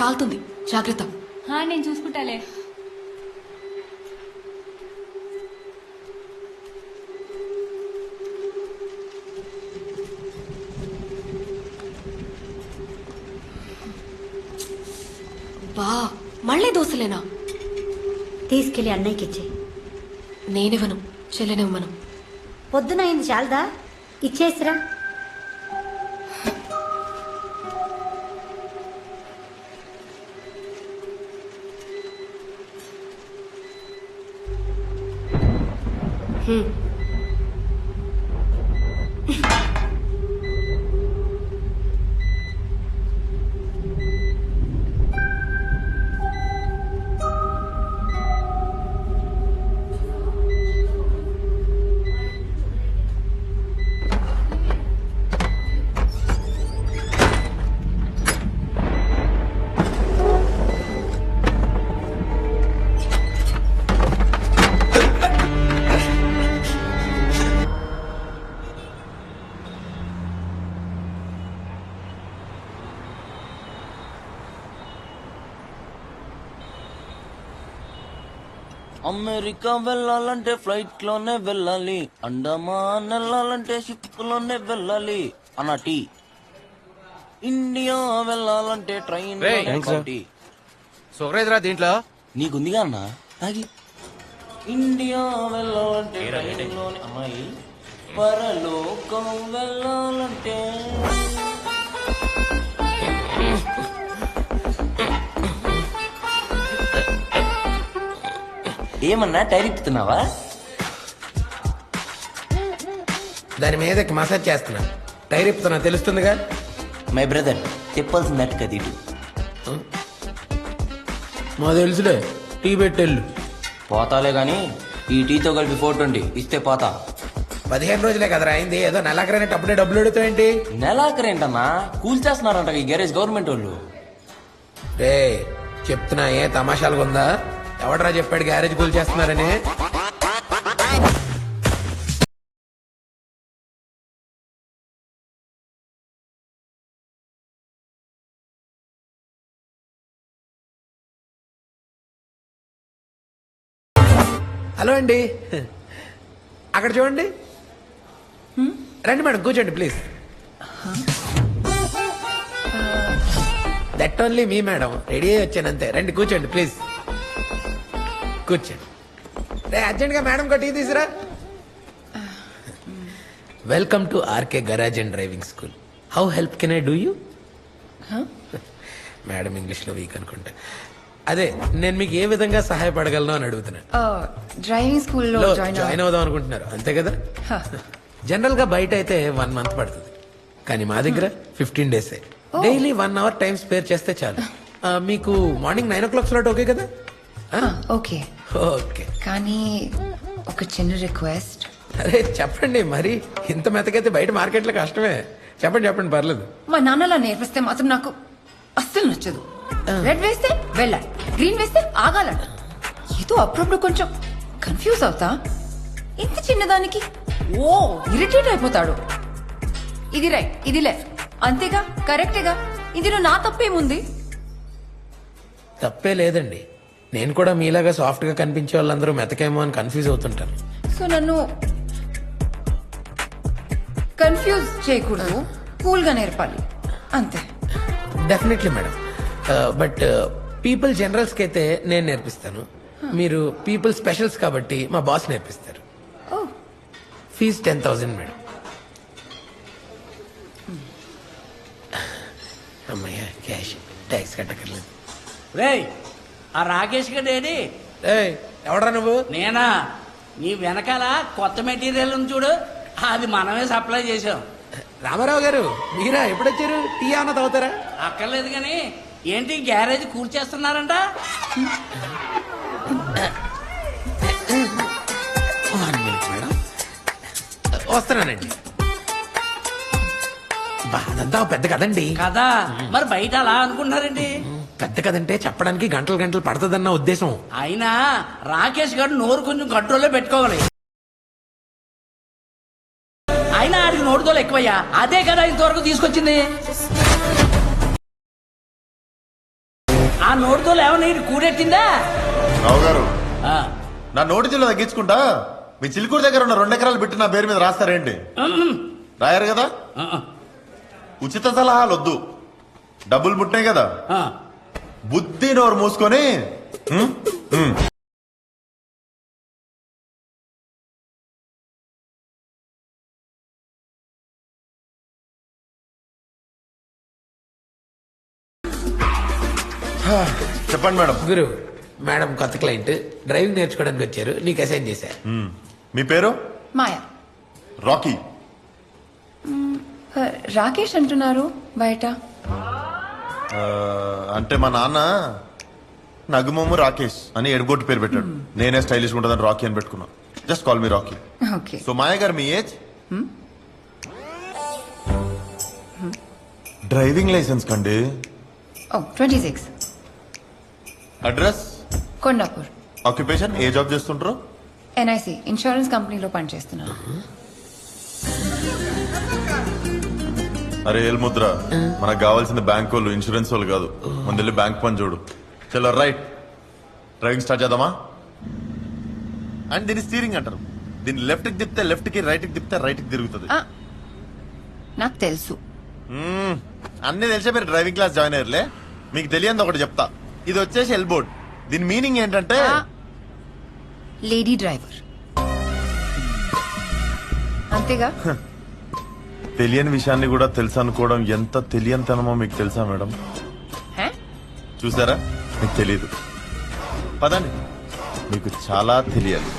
కాలుతుంది, జాగ్రత్త. నేను చూసుకుంటాలే. బా మళ్ళీ దోశలేనా? తీసుకెళ్లి అన్నయ్యకి ఇచ్చే. నేనివ్వను, చెల్లెనివ్వను. పొద్దున అయింది చాలదా? ఇచ్చేసిరా. అమెరికా వెళ్ళాలంటే ఫ్లైట్ లోనే వెళ్ళాలి, అండమాన్ వెళ్ళాలంటే షిప్ లోనే వెళ్ళాలి అన్నటి. ఇండియా వెళ్ళాలంటే ట్రైన్. సోకరేదిరా దీంట్లో నీకుందిగా అన్న తాగి. ఇండియా వెళ్ళాలంటే ట్రైన్ లోనే అమ్మాయి, పరలోకం వెళ్ళాలంటే. ఏమన్నా టైర్ ఇప్పుతున్నావా? దాని మీదకి మసాజ్ చేస్తున్నా, టైర్ ఇప్పుతున్నా, తెలుస్తుందిగా. మై బ్రదర్ చెప్పాల్సిందట్టు కదా ఇటు. మా తెలుసులే, టీ పెట్టెళ్ళు. పోతాలే గాని ఈ టీతో కలిపి 420 ఇస్తే పోతా. 15 రోజులే కదరా అయింది, ఏదో నెలాఖరైనట్టు అప్పుడే డబ్బులు అడుగుతావేంటి? నెలాఖరేంటన్నా కూల్చేస్తున్నారంట ఈ గ్యారేజ్ గవర్నమెంట్ వాళ్ళు. రే చెప్తున్నా, ఏ తమాషాలుగా ఉందా? ఎవడరా చెప్పాడు గ్యారేజ్ కూల్ చేస్తున్నారని? హలో అండి, అక్కడ చూడండి. రండి మేడం, కూర్చోండి ప్లీజ్. దట్ ఓన్లీ మీ మేడం, రెడీ అయ్యి వచ్చాను అంతే. రండి కూర్చోండి ప్లీజ్, కూర్చోండి. రే అర్జెంట్ గా మేడం టీ తీసురా. Welcome to RK garage and driving school. How help can I do you? Madam English లో వీక్ అనుకుంటా. అదే నేను మీకు ఏ విధంగా సహాయపడగలను అని అడుగుతున్నాను. డ్రైవింగ్ స్కూల్లో జాయిన్ అవుదాం అనుకుంటున్నారు అంతే కదా? జనరల్ గా బయట అయితే 1 month పడుతుంది, కానీ మా దగ్గర 15 days. Daily 1 hour time spare చేస్తే చాలు. మీకు మార్నింగ్ 9 o'clock స్లాట్ ఓకే కదా? ఓకే ఓకే, కానీ ఒక చిన్న రిక్వెస్ట్. అరే చెప్పండి, మరి ఇంత మెతకైతే బయట మార్కెట్లో కష్టమే. చెప్పండి చెప్పండి, పర్లేదు. మా నాన్నలా నేర్పిస్తే మాత్రం నాకు అస్సలు నచ్చదు. రెడ్ వేస్తే వెళ్ళాలి, గ్రీన్ వేస్తే ఆగాలంట. ఏదో అప్పుడప్పుడు కొంచెం కన్ఫ్యూజ్ అవుతా. ఇంత చిన్నదానికి ఇరిటేట్ అయిపోతాడు. ఇది రైట్, ఇది లెఫ్ట్, అంతేగా, కరెక్టేగా. ఇందులో నా తప్పేముంది? తప్పే లేదండి, నేను కూడా మీలాగా సాఫ్ట్ గా కనిపించే వాళ్ళందరూ మెతకేమో అని కన్ఫ్యూజ్ అవుతుంటాను. సో నన్ను కన్ఫ్యూజ్ చేయకూడదు, కూల్ గా నేర్పాలి అంతే. Definitely madam, but people generals కి అయితే నేను నేర్పిస్తాను. మీరు పీపుల్ స్పెషల్స్ కాబట్టి మా బాస్ నేర్పిస్తారు. Fees 10,000 madam. అమ్మయ్య, క్యాష్, ట్యాక్స్ కట్టకర్లేదు. రేయ్ ఆ రాకేష్ గడేడి? ఏయ్ ఎవడరా నువ్వు? నేనా? నీ వెనకాల కొత్త మెటీరియల్ ఉంది చూడు, అది మనమే సప్లై చేసాం. రామారావు గారు మీరా? ఎప్పుడొచ్చారు? టీ అన్న తాగుతారా? అక్కర్లేదు కానీ ఏంటి గ్యారేజ్ కూర్చేస్తున్నారంట? మేడం వస్తున్నానండి. అదంతా పెద్ద కదండి. కదా, మరి బయట అలా అనుకుంటున్నారండి? పెద్ద కదంటే చెప్పడానికి గంటలు గంటలు పడుతుందన్న ఉద్దేశం. అయినా రాకేష్ గారు నోరు కొంచెం కంట్రోల్లో పెట్టుకోవాలి. అయినా ఆడికి నోటుతోలు ఎక్కువయ్యా, అదే కదా ఇంతవరకు తీసుకొచ్చింది. నోటితో లేవని కూడెట్టిందా రావు గారు ఆ, నా నోటి జిల్లా తగ్గించుకుంటా మీ చిలుకూరు దగ్గర ఉన్న 2 ఎకరాలు పెట్టి నా పేరు మీద రాస్తారేంటి రాయరు కదా ఆ, ఉచిత సలహాలు వద్దు డబ్బులు పుట్టినాయి కదా ఆ. బుద్ధి నోరు మూసుకొని ఉమ్, ఉమ్. చెప్పండి మేడం గురు మేడం కొత్త క్లయింట్ డ్రైవింగ్ నేర్చుకోవడానికి వచ్చారు నీకు అసైన్ చేశా మీ పేరు మాయా రాకీ రాకేష్ అంటున్నారు బయట. ఆ, అంటే మా నాన్న నగుమొమ్ము రాకేష్ అని ఎడగొట్టు పేరు పెట్టాడు నేనే స్టైలిష్ ఉంటుందని రాకీ అని పెట్టుకున్నా just call me Rocky okay. So Maya garu మీ ఏజ్ డ్రైవింగ్ లైసెన్స్ కండి ఓ 26. అడ్రస్ కొండాపూర్. ఆక్యుపేషన్ ఏ జాబ్ చేస్తుంటారు ఎన్ఐసి ఇన్సూరెన్స్ కంపెనీలో పనిచేస్తున్నాను. అరే ఏల్ముద్ర మనకు కావాల్సిన బ్యాంక్ వాళ్ళు ఇన్సూరెన్స్ వాళ్ళు కాదు ముందు వెళ్ళి బ్యాంక్ పని చూడు చలో రైట్ డ్రైవింగ్ స్టార్ట్ చేద్దామా అండ్ దీన్ని స్టీరింగ్ అంటారు దీన్ని లెఫ్ట్ కి తిప్పితే లెఫ్ట్ కి రైట్ కి తిప్పితే రైట్ కి తిరుగుతుంది ఆ, నాకు తెలుసు. అన్ని తెలిసే మీరు డ్రైవింగ్ క్లాస్ జాయిన్ అయ్యర్లే మీకు తెలియదు ఒకటి చెప్తా ఇది వచ్చేసి ఎల్బోర్డ్ దీని మీనింగ్ ఏంటంటే లేడీ డ్రైవర్ అంతేగా. తెలియని విషయాన్ని కూడా తెలుసు అనుకోవడం ఎంత తెలియనితనమో మీకు తెలుసా మేడం హే? చూసారా మీకు తెలీదు పదండి మీకు చాలా తెలియాలి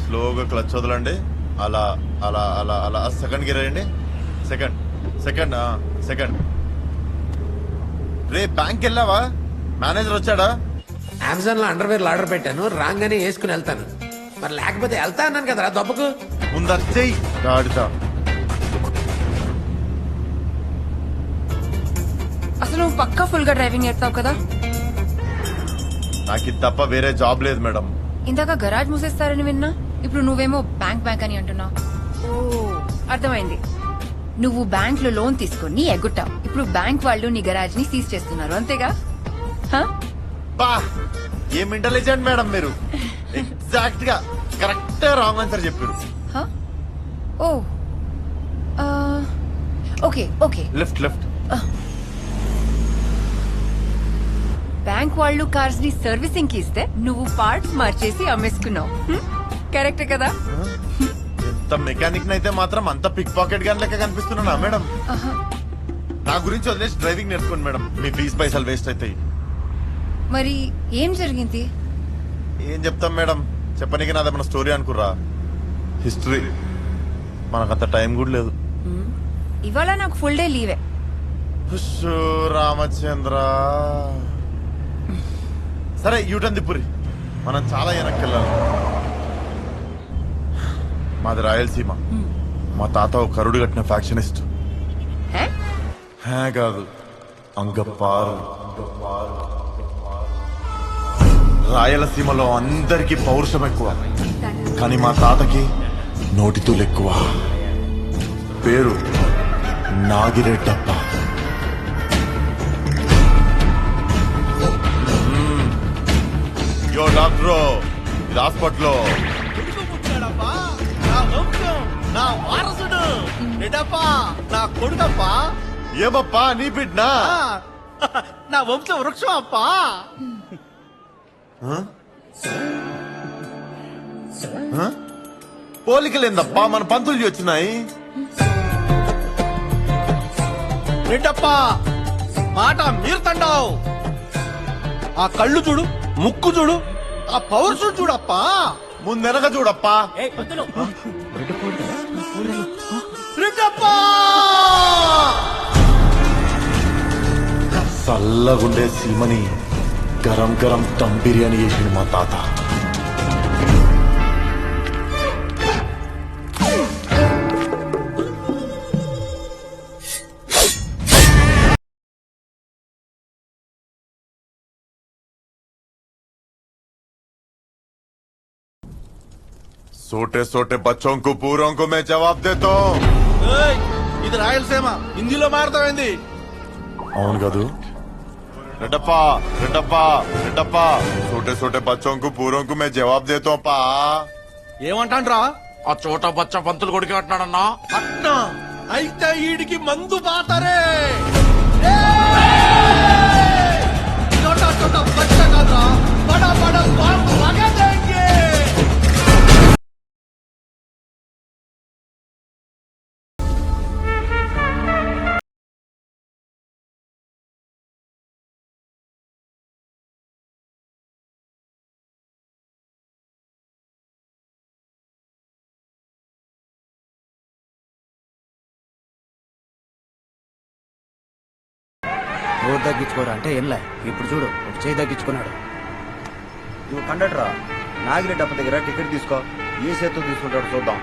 స్లోగా క్లచ్ వదలండి అలా అలా అలా అలా సెకండ్ గిర్ వేయండి సెకండ్ సెకండ్ సెకండ్ రే బ్యాంక్ వెళ్ళావా మేనేజర్ వచ్చాడా అమెజాన్ లో అండర్వేర్ ఆర్డర్ పెట్టాను రాగానే వేసుకుని వెళ్తాను మరి లేకపోతే వెళ్తా అన్నాను కదా దెబ్బకు ముందచ్చేయి గాడిద అసలు నువ్వు పక్కా ఫుల్ గా డ్రైవింగ్ నేర్తావు కదా. నాకు ఇది తప్ప వేరే జాబ్ లేదు మేడం ఇందాక గరాజ్ మూసేస్తారని విన్నా, ఇప్పుడు నువ్వేమో బ్యాంక్ అని అంటున్నావు. ఓ అర్థమైంది. నువ్వు బ్యాంక్ లో లోన్ తీసుకొని ఎగ్గుట్టావు. ఇప్పుడు బ్యాంక్ వాళ్ళు నీ గరాజ్ ని సీజ్ చేస్తున్నారు అంతేగా. హ? బా ఏం ఇంటెలిజెంట్ మేడం మీరు ఎగ్జాక్ట్ గా కరెక్ట్ రాంగ్ ఆన్సర్ చెప్పారు హ? ఓ ఆ, okay okay. Left left bank వాళ్ళు కార్స్ ని సర్వీసింగ్ కి ఇస్తే నువ్వు పార్ట్స్ మార్చేసి అమ్మేసుకున్నావు. కరెక్ట్ కదా. ఎంత మెకానిక్ అయితే మాత్రం అంత పిక్ పాకెట్ గాని లెక్క కనిపిస్తున్నా మేడం ఆహా. నా గురించి వదిలేసి డ్రైవింగ్ నేర్చుకోండి మేడం మీ ఫీజు పైసలు వేస్ట్ అవుతాయి మరి ఏం జరిగింది? ఏం చెప్తాం మేడం చెప్పనీకి నాదేమన్నా స్టోరీ అనుకుర్రా హిస్టరీ మనకంత టైం కూడా లేదు ఇవాళ నాకు ఫుల్ డే లీవే. హుషు రామచంద్ర సరే యూటర్న్ దిప్పురి మనం చాలా వెనక్కెళ్ళాలి మాది రాయలసీమ మా తాత ఒక కరుడు కట్టిన ఫ్యాక్షనిస్ట్ హే? హే కాదు అంగపారు రాయలసీమలో అందరికీ పౌరుషం ఎక్కువ కానీ మా తాతకి నోటితూలు ఎక్కువ పేరు నాగిరెడ్డప్ప యో డాక్టరు ఇది హాస్పిటల్ నా వారసుడు రెడ్డప్పా నా కొడుకప్పా ఏమప్పా నీ బిడ్నా నా వంశ వృక్షం అప్పా పోలికలేందప్పా మన పంతులు వచ్చినాయి రెడ్డప్పా మాట మీరు తండావు ఆ కళ్ళు చూడు ముక్కు చూడు ఆ పౌరుషుడు చూడప్పా ముందెనక చూడప్పా రెడ్డప్పా చల్లగుండే సీమని గరం గరం దమ్ బిర్యానీ చేసిండు మా తాత सोटे सोटे बच्चों को पूरों को मैं जवाब देता हूँ ఏయ్, ఇది రాయలసీమ హిందీలో మారుతామైంది అవును కాదు రెడ్డప్పా రెడ్డప్పా రెడ్డప్పా छोटे छोटे बच्चों को पूरों को मैं जवाब देता हूँ पा ఏమంటాండ్రా ఆ చోట బచ్చ పంతులు కొడుకు అంటున్నాడన్నా అట్నా అయితే ఈడికి మందు బాతరే छोटा छोटा बच्चा कादरा बड़ा बड़ा बाप लगा देंगे రోడ్ తగ్గించుకోరా అంటే ఏంలే ఇప్పుడు చూడు ఒక చేయి తగ్గించుకున్నాడు. నువ్వు కండక్టరా నాగిరెడ్డి అప్ప దగ్గర టికెట్ తీసుకో ఏ చేత్తో తీసుకుంటాడు చూద్దాం.